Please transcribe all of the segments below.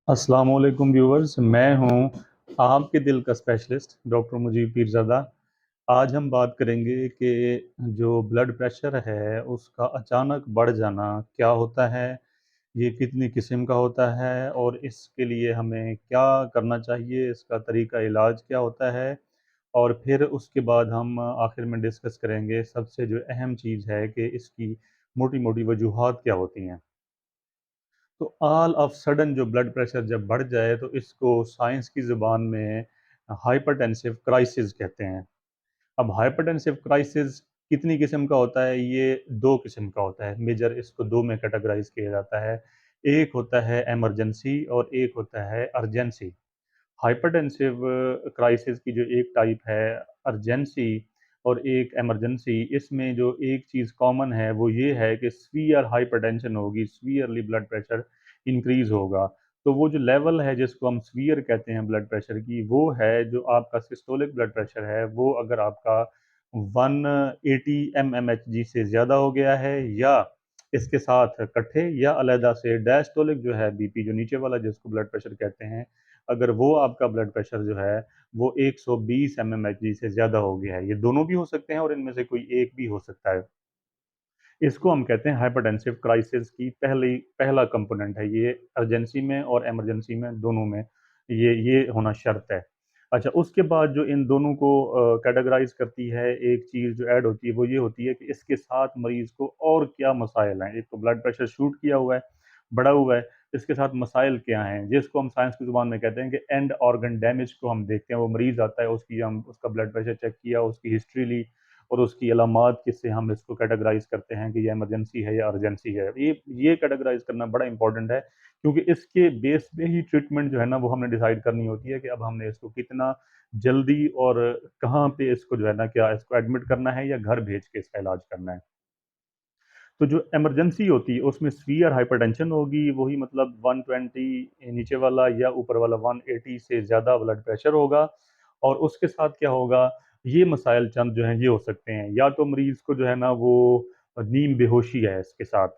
अस्सलाम वालेकुम व्यूवर्स। मैं हूं आपके दिल का स्पेशलिस्ट डॉक्टर मुजीब पीरज़ादा। आज हम बात करेंगे कि जो ब्लड प्रेशर है उसका अचानक बढ़ जाना क्या होता है, ये कितनी किस्म का होता है और इसके लिए हमें क्या करना चाहिए, इसका तरीका इलाज क्या होता है। और फिर उसके बाद हम आखिर में डिस्कस करेंगे सबसे जो अहम चीज़ है कि इसकी मोटी मोटी वजूहात क्या होती हैं। तो ऑल ऑफ सडन जो ब्लड प्रेशर जब बढ़ जाए तो इसको साइंस की ज़ुबान में हाइपरटेंसिव क्राइसिस कहते हैं। अब हाइपरटेंसिव क्राइसिस कितनी किस्म का होता है? ये दो किस्म का होता है। मेजर इसको दो में कैटेगराइज किया जाता है। एक होता है इमरजेंसी और एक होता है अर्जेंसी। हाइपरटेंसिव क्राइसिस की जो एक टाइप है अर्जेंसी और एक इमरजेंसी, इसमें जो एक चीज़ कॉमन है वो ये है कि सीवियर हाइपरटेंशन होगी, सीवियरली ब्लड प्रेशर इंक्रीज होगा। तो वो जो लेवल है जिसको हम सीवियर कहते हैं ब्लड प्रेशर की, वो है जो आपका सिस्टोलिक ब्लड प्रेशर है, वो अगर आपका 180 mmHg से ज़्यादा हो गया है, या इसके साथ इकट्ठे या अलहदा से डायस्टोलिक जो है बीपी जो नीचे वाला जिसको ब्लड प्रेशर कहते हैं, अगर वो आपका ब्लड प्रेशर जो है वो 120 mmHg से ज़्यादा हो गया है। ये दोनों भी हो सकते हैं और इनमें से कोई एक भी हो सकता है। इसको हम कहते हैं हाइपरटेंसिव क्राइसिस की पहली पहला कंपोनेंट है ये। अर्जेंसी में और इमरजेंसी में दोनों में ये होना शर्त है। अच्छा, उसके बाद जो इन दोनों को कैटेगराइज करती है, एक चीज़ जो ऐड होती है वो ये होती है कि इसके साथ मरीज को और क्या मसाइल हैं। एक तो ब्लड प्रेशर शूट किया हुआ है, बढ़ा हुआ है, इसके साथ मसाइल क्या हैं जिसको हम साइंस की जुबान में कहते हैं कि एंड ऑर्गन डैमेज को हम देखते हैं। वो मरीज आता है, उसकी हम उसका ब्लड प्रेशर चेक किया, उसकी हिस्ट्री ली और उसकी अलामात किससे हम इसको कैटेगराइज करते हैं कि ये इमरजेंसी है या अर्जेंसी है। ये कैटेगराइज करना बड़ा इंपॉर्टेंट है, क्योंकि इसके बेस पे ही ट्रीटमेंट जो है ना वो हमने डिसाइड करनी होती है कि अब हमने इसको कितना जल्दी और कहाँ पे इसको जो है ना, क्या इसको एडमिट करना है या घर भेज के इसका इलाज करना है। तो जो इमरजेंसी होती है उसमें सीवियर हाइपरटेंशन होगी, वही मतलब 120 नीचे वाला या ऊपर वाला 180 से ज़्यादा ब्लड प्रेशर होगा। और उसके साथ क्या होगा, ये मसाइल चंद जो हैं ये हो सकते हैं। या तो मरीज़ को जो है ना वो नींद बेहोशी है इसके साथ,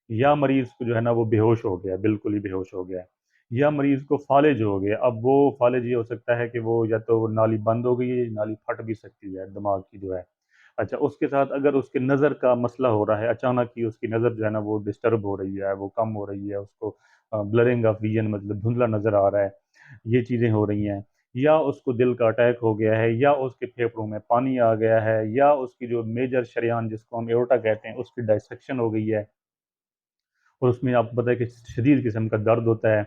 या मरीज़ को जो है ना वो बेहोश हो गया, बिल्कुल ही बेहोश हो गया है, या मरीज़ को फालिज हो गया। अब वो फालिज ये हो सकता है कि वो या तो नाली बंद हो गई है, नाली फट भी सकती है दिमाग की जो है। अच्छा, उसके साथ अगर उसके नज़र का मसला हो रहा है, अचानक ही उसकी नज़र जो है ना वो डिस्टर्ब हो रही है, वो कम हो रही है, उसको ब्लरिंग ऑफ विजन मतलब धुंधला नज़र आ रहा है, ये चीज़ें हो रही हैं। या उसको दिल का अटैक हो गया है, या उसके फेफड़ों में पानी आ गया है, या उसकी जो मेजर शरेयान जिसको हम एओर्टा कहते हैं उसकी डायसेक्शन हो गई है और उसमें आपको पता है कि शदीद किस्म का दर्द होता है।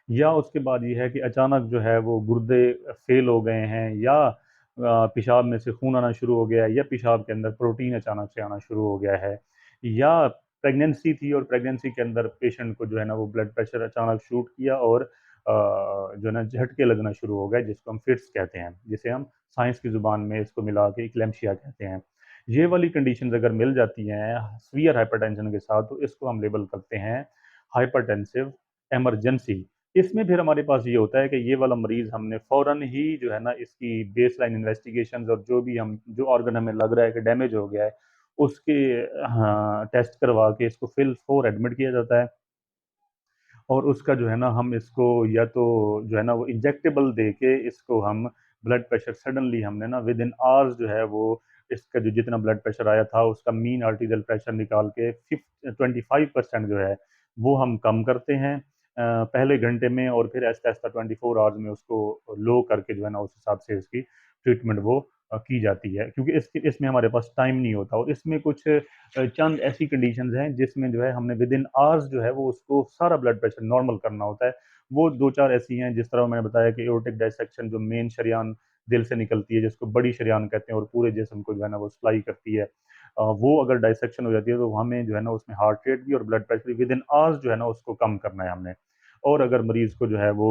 या उसके बाद ये है कि अचानक जो है वो गुर्दे फेल हो गए हैं, या पेशाब में से खून आना शुरू हो गया है, या पेशाब के अंदर प्रोटीन अचानक से आना शुरू हो गया है, या प्रेगनेंसी थी और प्रेगनेंसी के अंदर पेशेंट को जो है ना वो ब्लड प्रेशर अचानक शूट किया और जो है ना झटके लगना शुरू हो गए, जिसको हम फिट्स कहते हैं, जिसे हम साइंस की ज़ुबान में इसको मिला के इक्लेम्शिया कहते हैं। ये वाली कंडीशंस अगर मिल जाती हैं सीवियर हाइपरटेंशन के साथ, तो इसको हम लेबल करते हैं हाइपरटेंसिव इमरजेंसी। इसमें फिर हमारे पास ये होता है कि ये वाला मरीज हमने फौरन ही जो है ना इसकी बेसलाइन इन्वेस्टिगेशंस और जो भी हम जो ऑर्गन हमें लग रहा है कि डैमेज हो गया है उसके हाँ टेस्ट करवा के इसको फिल फोर एडमिट किया जाता है। और उसका जो है ना हम इसको या तो जो है ना वो इंजेक्टेबल दे के इसको हम ब्लड प्रेशर सडनली हमने ना विद इन आवर्स जो है वो इसका जो जितना ब्लड प्रेशर आया था उसका मीन आर्टीरियल प्रेशर निकाल के 25% जो है वो हम कम करते हैं पहले घंटे में, और फिर ऐसा ऐसा 24 आवर्स में उसको लो करके जो है ना उस हिसाब से इसकी ट्रीटमेंट वो की जाती है, क्योंकि इसके इसमें हमारे पास टाइम नहीं होता। और इसमें कुछ चंद ऐसी कंडीशंस हैं जिसमें जो है हमने विद इन आवर्स जो है वो उसको सारा ब्लड प्रेशर नॉर्मल करना होता है। वो दो चार ऐसी हैं, जिस तरह मैंने बताया कि एओर्टिक डायसेक्शन जो मेन शरेयान दिल से निकलती है जिसको बड़ी शरेयान कहते हैं और पूरे जिस्म को जो है ना वो सप्लाई करती है, वो अगर डायसेक्शन हो जाती है तो हमें जो है ना उसमें हार्ट रेट भी और ब्लड प्रेशर भी विद इन आवर्स जो है ना उसको कम करना है हमने। और अगर मरीज को जो है वो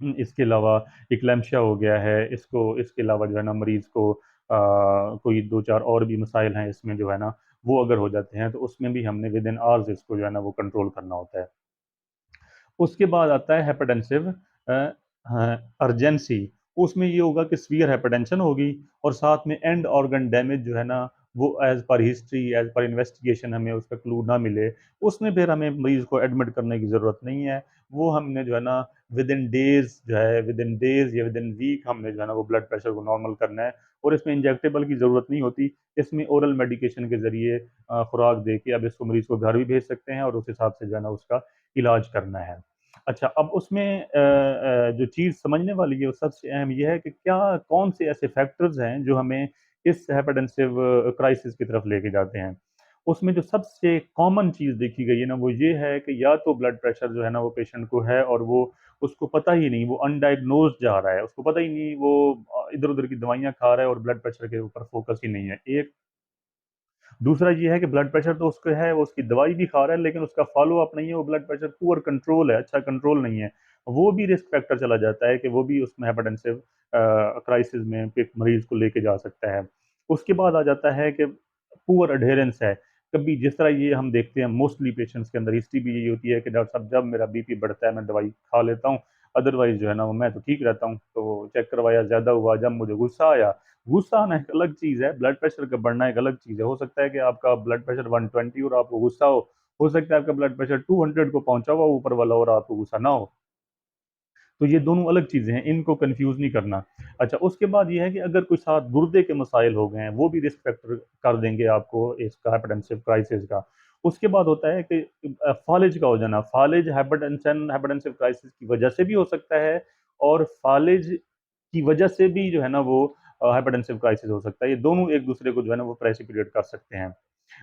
इसके अलावा इक्लेम्शिया हो गया है, इसको इसके अलावा जो है ना मरीज़ को कोई 2-4 और भी मसाइल हैं इसमें जो है ना, वो अगर हो जाते हैं तो उसमें भी हमने विद इन आवर्स इसको जो है ना वो कंट्रोल करना होता है। उसके बाद आता है हाइपरटेंसिव अर्जेंसी। उसमें ये होगा कि सीवियर हाइपरटेंशन होगी और साथ में एंड ऑर्गन डैमेज जो है ना वो as per history, as per investigation हमें उसका क्लू ना मिले, उसमें फिर हमें मरीज़ को एडमिट करने की ज़रूरत नहीं है। वो हमने जो है ना विदिन डेज़ जो है, विदिन डेज़ या विदिन वीक हमने जो है ना वो ब्लड प्रेशर को नॉर्मल करना है, और इसमें इंजेक्टेबल की ज़रूरत नहीं होती। इसमें ओरल मेडिकेशन के ज़रिए खुराक दे के अब इसको मरीज़ को घर भी भेज सकते हैं और उस हिसाब से जो है ना उसका इलाज करना है। अच्छा, अब उसमें जो चीज़ समझने वाली है वो सबसे अहम ये है कि क्या कौन से ऐसे फैक्टर्स हैं जो हमें इस हाइपरटेंसिव क्राइसिस की तरफ लेके जाते हैं। उसमें जो सबसे कॉमन चीज़ देखी गई है ना वो ये है कि या तो ब्लड प्रेशर जो है ना वो पेशेंट को है और वो उसको पता ही नहीं, वो अनडायग्नोज्ड जा रहा है, उसको पता ही नहीं, वो इधर-उधर की दवाइयाँ खा रहा है और ब्लड प्रेशर के ऊपर फ़ोकस ही नहीं है। एक दूसरा ये है कि ब्लड प्रेशर तो उसका है, वो उसकी दवाई भी खा रहा है, लेकिन उसका फ़ॉलो-अप नहीं है, वो ब्लड प्रेशर पुअर कंट्रोल है, अच्छा कंट्रोल नहीं है। वो भी रिस्क फैक्टर चला जाता है कि वो भी उसमें हाइपरटेंसिव क्राइसिस में एक मरीज़ को लेके जा सकता है। उसके बाद आ जाता है कि पुअर एडहेरेंस है। कभी जिस तरह ये हम देखते हैं मोस्टली पेशेंट्स के अंदर हिस्ट्री भी यही होती है कि डॉक्टर साहब जब मेरा बीपी बढ़ता है मैं दवाई खा लेता हूँ, अदरवाइज़ जो है ना वो मैं तो ठीक रहता हूँ। तो चेक करवाया, ज़्यादा हुआ, जब मुझे गुस्सा आया, गुस्सा आना एक अलग चीज़ है, ब्लड प्रेशर का बढ़ना एक अलग चीज़ है। हो सकता है कि आपका ब्लड प्रेशर 120 और आपको गुस्सा हो सकता है आपका ब्लड प्रेशर 200 को पहुँचा हुआ हो ऊपर वाला और आपको गुस्सा ना हो। तो ये दोनों अलग चीज़ें हैं, इनको कन्फ्यूज़ नहीं करना। अच्छा, उसके बाद ये है कि अगर कोई साथ गुर्दे के मसाइल हो गए हैं, वो भी रिस्क फैक्टर कर देंगे आपको इसका हाइपरटेंसिव क्राइसिस का। उसके बाद होता है कि फ़ालिज का हो जाना, फ़ालिज हाइपरटेंशन हाइपरटेंसिव क्राइसिस की वजह से भी हो सकता है, और फ़ालिज की वजह से भी जो है ना वो हाइपरटेंसिव क्राइसिस हो सकता है। ये दोनों एक-दूसरे को जो है ना वो प्रेसिपिटेट कर सकते हैं।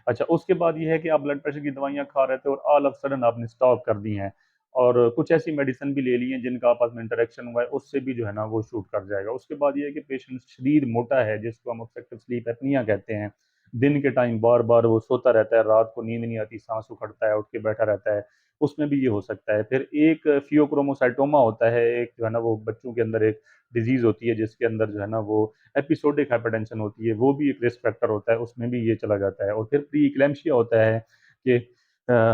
अच्छा, उसके बाद ये है कि आप ब्लड प्रेशर की दवाइयाँ खा रहे थे और ऑल ऑफ सडन आपने स्टॉप कर दी हैं, और कुछ ऐसी मेडिसिन भी ले ली हैं जिनका आपस में इंटरेक्शन हुआ है, उससे भी जो है ना वो शूट कर जाएगा। उसके बाद ये है कि पेशेंट शरीर मोटा है, जिसको हम ऑब्स्ट्रक्टिव स्लीप एपनिया कहते हैं। दिन के टाइम बार-बार वो सोता रहता है, रात को नींद नहीं आती, साँस उखड़ता है, उठ के बैठा रहता है, उसमें भी ये हो सकता है। फिर एक फियोक्रोमोसाइटोमा होता है, एक जो है ना वो बच्चों के अंदर एक डिज़ीज़ होती है जिसके अंदर जो है ना वो एपिसोडिक हाइपरटेंशन होती है, वो भी एक रिस्क फैक्टर होता है, उसमें भी ये चला जाता है। और फिर प्री इक्लैम्सिया होता है कि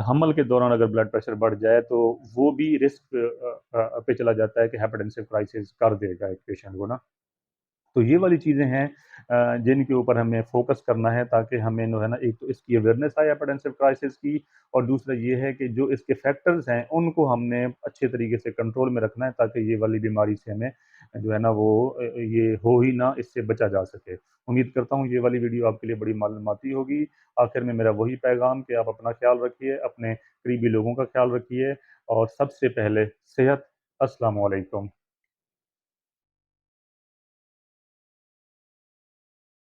हमल के दौरान अगर ब्लड प्रेशर बढ़ जाए तो वो भी रिस्क पे चला जाता है कि हाइपरटेंसिव क्राइसिस कर देगा एक पेशेंट को ना। तो ये वाली चीज़ें हैं जिनके ऊपर हमें फ़ोकस करना है ताकि हमें जो है ना एक तो इसकी अवेयरनेस आए हाइपरटेंसिव क्राइसिस की, और दूसरा ये है कि जो इसके फैक्टर्स हैं उनको हमने अच्छे तरीके से कंट्रोल में रखना है ताकि ये वाली बीमारी से हमें जो है ना वो ये हो ही ना, इससे बचा जा सके। उम्मीद करता हूँ ये वाली वीडियो आपके लिए बड़ी मालूमाती होगी। आखिर में मेरा वही पैगाम कि आप अपना ख्याल रखिए, अपने करीबी लोगों का ख्याल रखिए, और सबसे पहले सेहत। अस्सलामु अलैकुम।